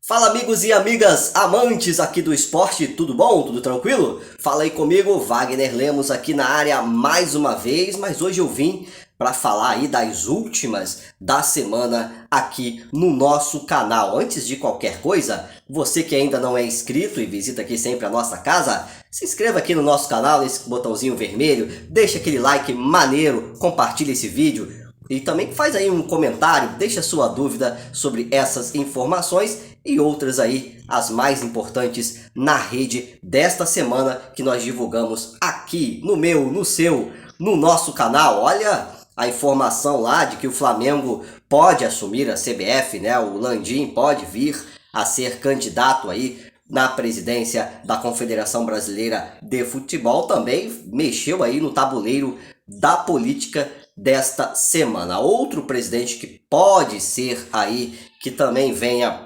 Fala amigos e amigas amantes aqui do esporte, tudo bom? Tudo tranquilo? Fala aí comigo, Wagner Lemos aqui na área mais uma vez, mas hoje eu vim para falar aí das últimas da semana aqui no nosso canal. Antes de qualquer coisa, você que ainda não é inscrito e visita aqui sempre a nossa casa, se inscreva aqui no nosso canal, nesse botãozinho vermelho, deixa aquele like maneiro, compartilha esse vídeo e também faz aí um comentário, deixa sua dúvida sobre essas informações e outras aí, as mais importantes na rede desta semana que nós divulgamos aqui no meu, no seu, no nosso canal. Olha a informação lá de que o Flamengo pode assumir a CBF, né? O Landim pode vir a ser candidato aí na presidência da Confederação Brasileira de Futebol, também mexeu aí no tabuleiro da política desta semana. Outro presidente que pode ser aí, que também venha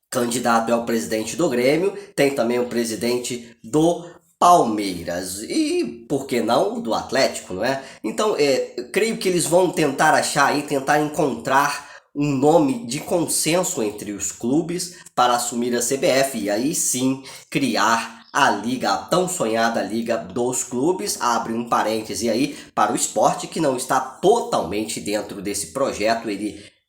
candidato é o presidente do Grêmio, tem também o presidente do Palmeiras e, por que não, do Atlético, não é? Então, creio que eles vão tentar achar aí, tentar encontrar um nome de consenso entre os clubes para assumir a CBF e aí sim criar a liga, a tão sonhada liga dos clubes. Abre um parêntese aí para o esporte que não está totalmente dentro desse projeto,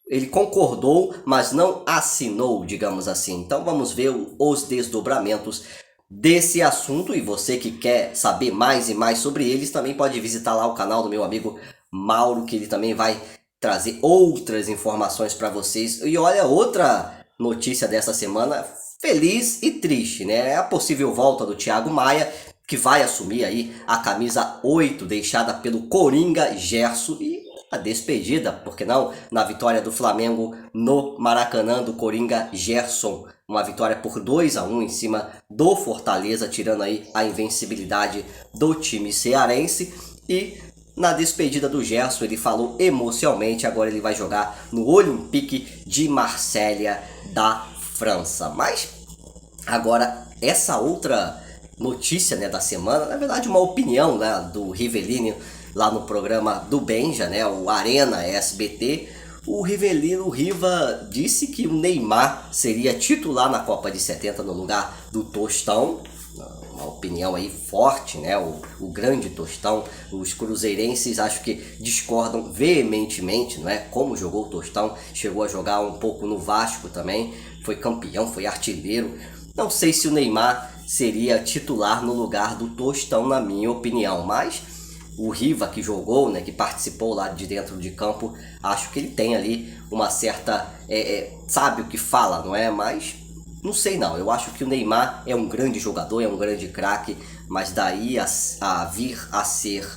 ele concordou, mas não assinou, digamos assim. Então vamos ver os desdobramentos desse assunto e você que quer saber mais e mais sobre eles também pode visitar lá o canal do meu amigo Mauro, que ele também vai trazer outras informações para vocês. E olha, outra notícia dessa semana, feliz e triste, né? É a possível volta do Thiago Maia, que vai assumir aí a camisa 8 deixada pelo Coringa Gerson e a despedida, por que não, na vitória do Flamengo no Maracanã do Coringa Gerson. Uma vitória por 2-1 em cima do Fortaleza, tirando aí a invencibilidade do time cearense. E na despedida do Gerson ele falou emocionalmente, agora ele vai jogar no Olympique de Marselha da França. Mas agora essa outra notícia, né, da semana, na verdade uma opinião, né, do Rivellini lá no programa do Benja, né, o Arena SBT, o Riva disse que o Neymar seria titular na Copa de 70 no lugar do Tostão. Uma opinião aí forte, né? O grande Tostão. Os cruzeirenses acho que discordam veementemente, não é? Como jogou o Tostão, chegou a jogar um pouco no Vasco também, foi campeão, foi artilheiro. Não sei se o Neymar seria titular no lugar do Tostão, na minha opinião, mas o Riva que jogou, né, que participou lá de dentro de campo, acho que ele tem ali uma certa, sabe o que fala, não é? Mas não sei não, eu acho que o Neymar é um grande jogador, é um grande craque, mas daí a vir a ser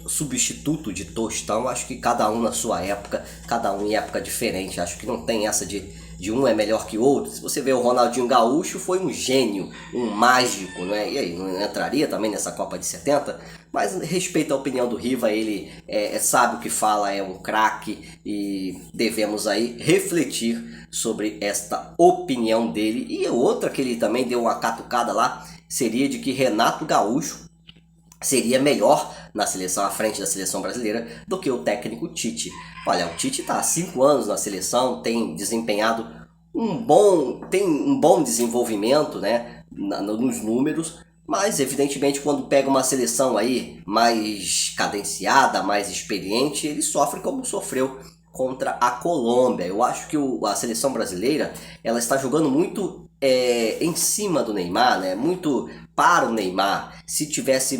substituto de Tostão, acho que cada um na sua época, cada um em época diferente, acho que não tem essa de um é melhor que outro. Se você vê o Ronaldinho Gaúcho, foi um gênio, um mágico, não é? E aí, não entraria também nessa Copa de 70? Mas respeito a opinião do Riva, ele sabe o que fala, é um craque e devemos aí refletir sobre esta opinião dele. E outra que ele também deu uma catucada lá, seria de que Renato Gaúcho seria melhor na seleção, à frente da seleção brasileira, do que o técnico Tite. Olha, o Tite está há 5 anos na seleção, tem desempenhado tem um bom desenvolvimento, né, nos números, mas evidentemente quando pega uma seleção aí mais cadenciada, mais experiente, ele sofre como sofreu contra a Colômbia. Eu acho que a seleção brasileira ela está jogando muito em cima do Neymar, né? Muito para o Neymar. Se tivesse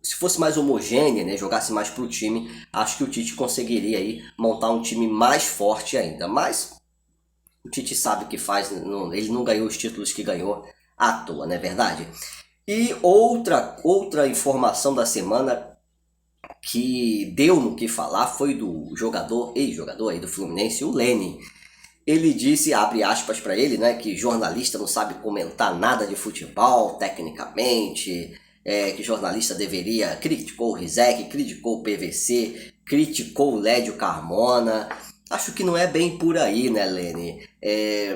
se fosse mais homogênea, né? Jogasse mais para o time, acho que o Tite conseguiria aí montar um time mais forte ainda. Mas o Tite sabe o que faz, ele não ganhou os títulos que ganhou à toa, não é verdade? E outra informação da semana que deu no que falar foi do ex-jogador aí do Fluminense, o Leni. Ele disse, abre aspas para ele, né, que jornalista não sabe comentar nada de futebol tecnicamente, que jornalista deveria, criticou o Rizek, criticou o PVC, criticou o Lédio Carmona. Acho que não é bem por aí, né, Leni?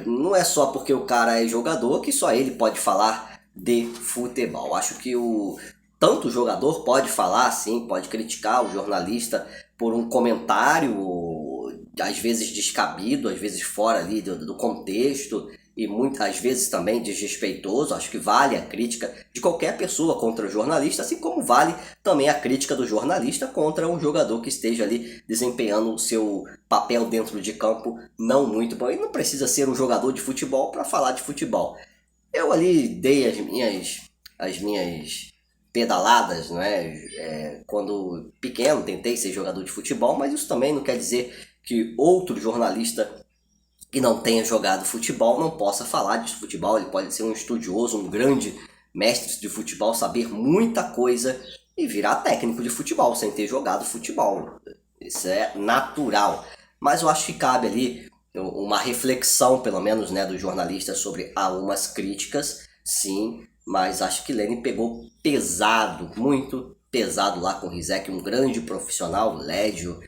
Não é só porque o cara é jogador que só ele pode falar de futebol. Acho que tanto o jogador pode falar, sim, pode criticar o jornalista por um comentário às vezes descabido, às vezes fora ali do contexto e muitas vezes também desrespeitoso. Acho que vale a crítica de qualquer pessoa contra o jornalista, assim como vale também a crítica do jornalista contra um jogador que esteja ali desempenhando o seu papel dentro de campo não muito bom. E não precisa ser um jogador de futebol para falar de futebol. Eu ali dei as minhas pedaladas, né? Quando pequeno tentei ser jogador de futebol, mas isso também não quer dizer que outro jornalista que não tenha jogado futebol não possa falar de futebol. Ele pode ser um estudioso, um grande mestre de futebol, saber muita coisa e virar técnico de futebol sem ter jogado futebol. Isso é natural. Mas eu acho que cabe ali uma reflexão, pelo menos, né, do jornalista sobre algumas críticas, sim, mas acho que Lene pegou pesado, muito pesado lá com o Rizek, um grande profissional, Lédio,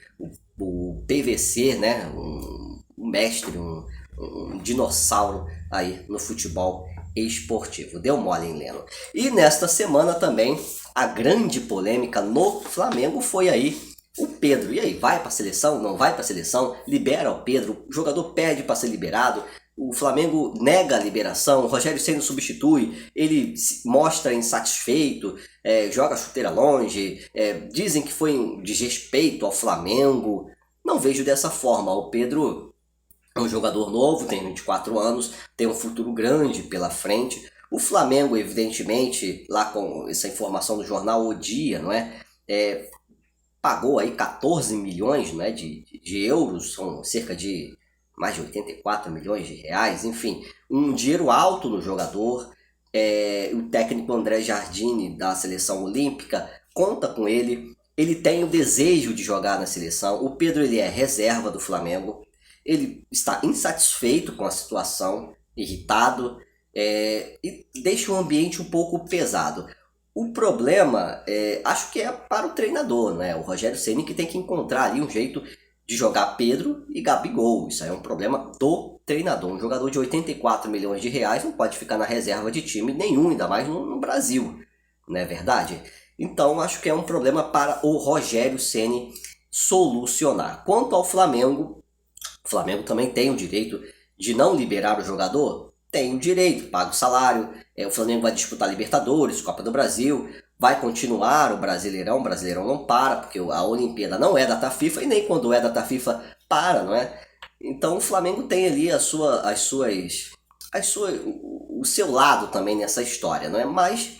o PVC, né, um mestre, um dinossauro aí no futebol esportivo. Deu mole, hein, Leno? E nesta semana também, a grande polêmica no Flamengo foi aí o Pedro. E aí, vai para a seleção? Não vai para a seleção? Libera o Pedro? O jogador pede para ser liberado? O Flamengo nega a liberação, o Rogério Ceni substitui, ele se mostra insatisfeito, joga a chuteira longe, dizem que foi um desrespeito ao Flamengo. Não vejo dessa forma. O Pedro é um jogador novo, tem 24 anos, tem um futuro grande pela frente. O Flamengo, evidentemente, lá com essa informação do jornal O Dia, não é? Pagou aí 14 milhões, não é, de euros, são cerca de mais de 84 milhões de reais, enfim, um dinheiro alto no jogador. O técnico André Jardine, da seleção olímpica, conta com ele. Ele tem o desejo de jogar na seleção. O Pedro, ele é reserva do Flamengo. Ele está insatisfeito com a situação, irritado, e deixa o ambiente um pouco pesado. O problema, acho que é para o treinador, né? O Rogério Ceni, que tem que encontrar ali um jeito de jogar Pedro e Gabigol. Isso aí é um problema do treinador. Um jogador de 84 milhões de reais não pode ficar na reserva de time nenhum, ainda mais no Brasil, não é verdade? Então acho que é um problema para o Rogério Ceni solucionar. Quanto ao Flamengo, o Flamengo também tem o direito de não liberar o jogador? Tem o direito, paga o salário. O Flamengo vai disputar Libertadores, Copa do Brasil, vai continuar o Brasileirão não para, porque a Olimpíada não é data FIFA e nem quando é data FIFA para, não é? Então o Flamengo tem ali o seu lado também nessa história, não é? Mas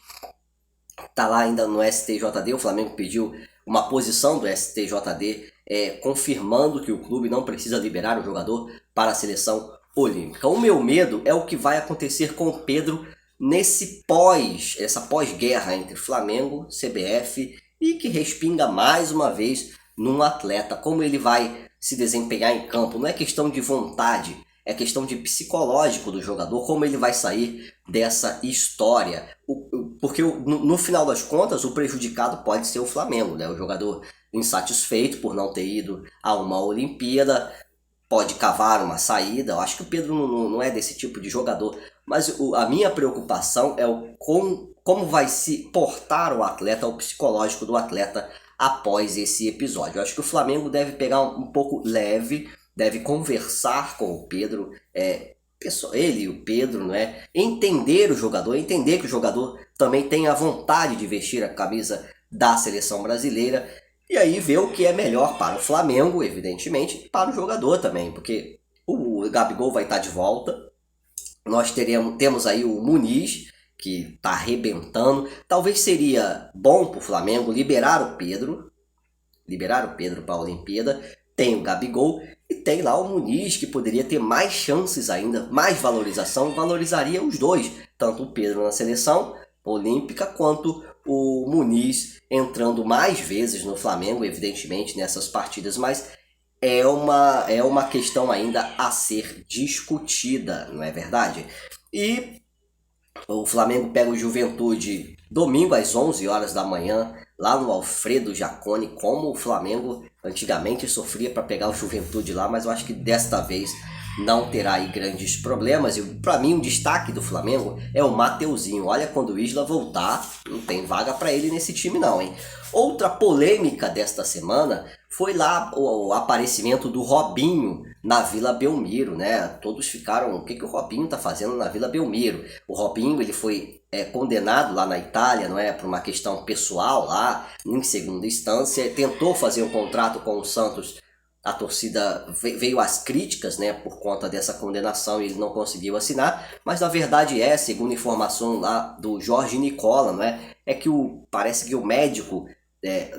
tá lá ainda no STJD, o Flamengo pediu uma posição do STJD confirmando que o clube não precisa liberar o jogador para a seleção olímpica. O meu medo é o que vai acontecer com o Pedro essa pós-guerra entre Flamengo, CBF, e que respinga mais uma vez num atleta, como ele vai se desempenhar em campo. Não é questão de vontade, é questão de psicológico do jogador, como ele vai sair dessa história. Porque no final das contas, o prejudicado pode ser o Flamengo, né? O jogador insatisfeito por não ter ido a uma Olimpíada, pode cavar uma saída. Eu acho que o Pedro não é desse tipo de jogador, mas a minha preocupação é como vai se portar o atleta, o psicológico do atleta após esse episódio. Eu acho que o Flamengo deve pegar um pouco leve, deve conversar com o Pedro, ele e o Pedro, né? Entender o jogador, entender que o jogador também tem a vontade de vestir a camisa da seleção brasileira. E aí ver o que é melhor para o Flamengo, evidentemente, e para o jogador também, porque o Gabigol vai estar de volta. Nós temos aí o Muniz, que está arrebentando. Talvez seria bom para o Flamengo liberar o Pedro para a Olimpíada. Tem o Gabigol e tem lá o Muniz, que poderia ter mais chances ainda, mais valorização, valorizaria os dois, tanto o Pedro na seleção olímpica quanto o Muniz entrando mais vezes no Flamengo, evidentemente, nessas partidas, mas é uma questão ainda a ser discutida, não é verdade? E o Flamengo pega o Juventude domingo às 11 horas da manhã, lá no Alfredo Jaconi, como o Flamengo antigamente sofria para pegar o Juventude lá, mas eu acho que desta vez não terá aí grandes problemas. E para mim o destaque do Flamengo é o Mateuzinho. Olha, quando o Isla voltar, não tem vaga para ele nesse time não, hein? Outra polêmica desta semana foi lá o aparecimento do Robinho na Vila Belmiro, né? Todos ficaram, o que o Robinho tá fazendo na Vila Belmiro? O Robinho, ele foi condenado lá na Itália, não é? Por uma questão pessoal lá, em segunda instância, tentou fazer um contrato com o Santos. A torcida veio às críticas, né, por conta dessa condenação e ele não conseguiu assinar, mas na verdade segundo informação lá do Jorge Nicola, não é? É que parece que o médico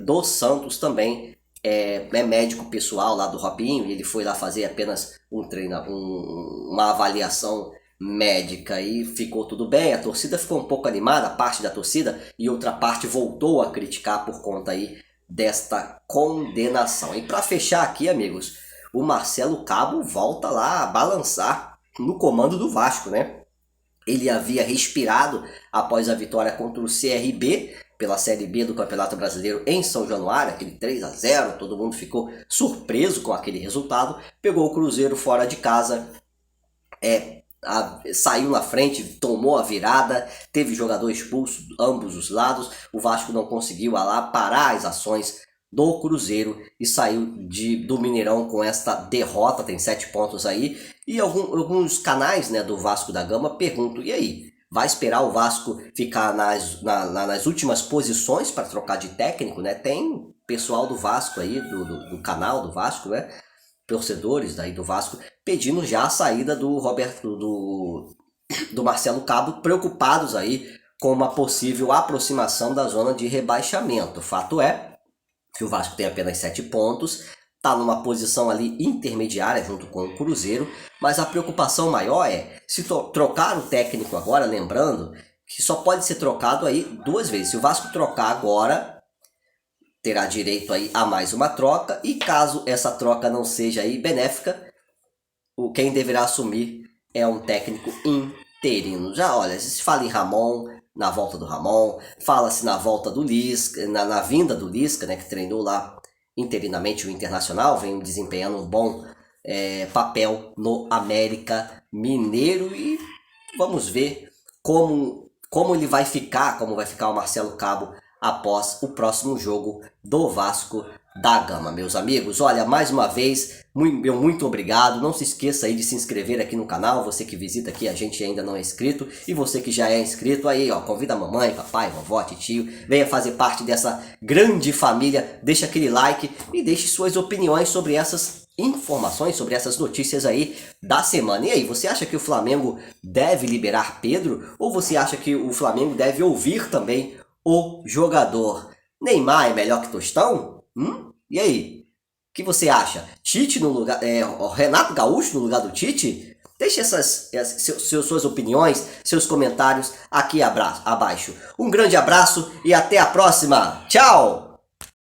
do Santos também é médico pessoal lá do Robinho, e ele foi lá fazer apenas uma avaliação médica e ficou tudo bem. A torcida ficou um pouco animada, parte da torcida, e outra parte voltou a criticar por conta aí desta condenação. E para fechar aqui, amigos, o Marcelo Cabo volta lá a balançar no comando do Vasco, né? Ele havia respirado após a vitória contra o CRB pela Série B do Campeonato Brasileiro em São Januário, aquele 3-0, todo mundo ficou surpreso com aquele resultado, pegou o Cruzeiro fora de casa, saiu na frente, tomou a virada, teve jogador expulso ambos os lados, o Vasco não conseguiu lá parar as ações do Cruzeiro e saiu do Mineirão com esta derrota, tem 7 pontos aí, e alguns canais, né, do Vasco da Gama perguntam, e aí? Vai esperar o Vasco ficar nas últimas posições para trocar de técnico, né? Tem pessoal do Vasco aí, do canal do Vasco, né? Torcedores daí do Vasco pedindo já a saída do Marcelo Cabo, preocupados aí com uma possível aproximação da zona de rebaixamento. O fato é que o Vasco tem apenas 7 pontos, está numa posição ali intermediária junto com o Cruzeiro, mas a preocupação maior é se trocar o técnico agora, lembrando que só pode ser trocado aí 2 vezes. Se o Vasco trocar agora, terá direito aí a mais uma troca, e caso essa troca não seja aí benéfica, quem deverá assumir é um técnico interino. Já olha, se fala em Ramon, na volta do Ramon, fala-se na volta do Lisca, na vinda do Lisca, né, que treinou lá interinamente o Internacional, vem desempenhando um bom papel no América Mineiro, e vamos ver como ele vai ficar, como vai ficar o Marcelo Cabo após o próximo jogo do Vasco da Gama, meus amigos. Olha, mais uma vez, muito obrigado. Não se esqueça aí de se inscrever aqui no canal, você que visita aqui a gente ainda não é inscrito, e você que já é inscrito aí, ó, convida a mamãe, papai, vovó, tio, venha fazer parte dessa grande família, deixa aquele like e deixe suas opiniões sobre essas informações, sobre essas notícias aí da semana. E aí, você acha que o Flamengo deve liberar Pedro, ou você acha que o Flamengo deve ouvir também o jogador? Neymar é melhor que Tostão? E aí? O que você acha? Tite no lugar, Renato Gaúcho no lugar do Tite? Deixe suas opiniões, seus comentários aqui abaixo. Um grande abraço e até a próxima. Tchau!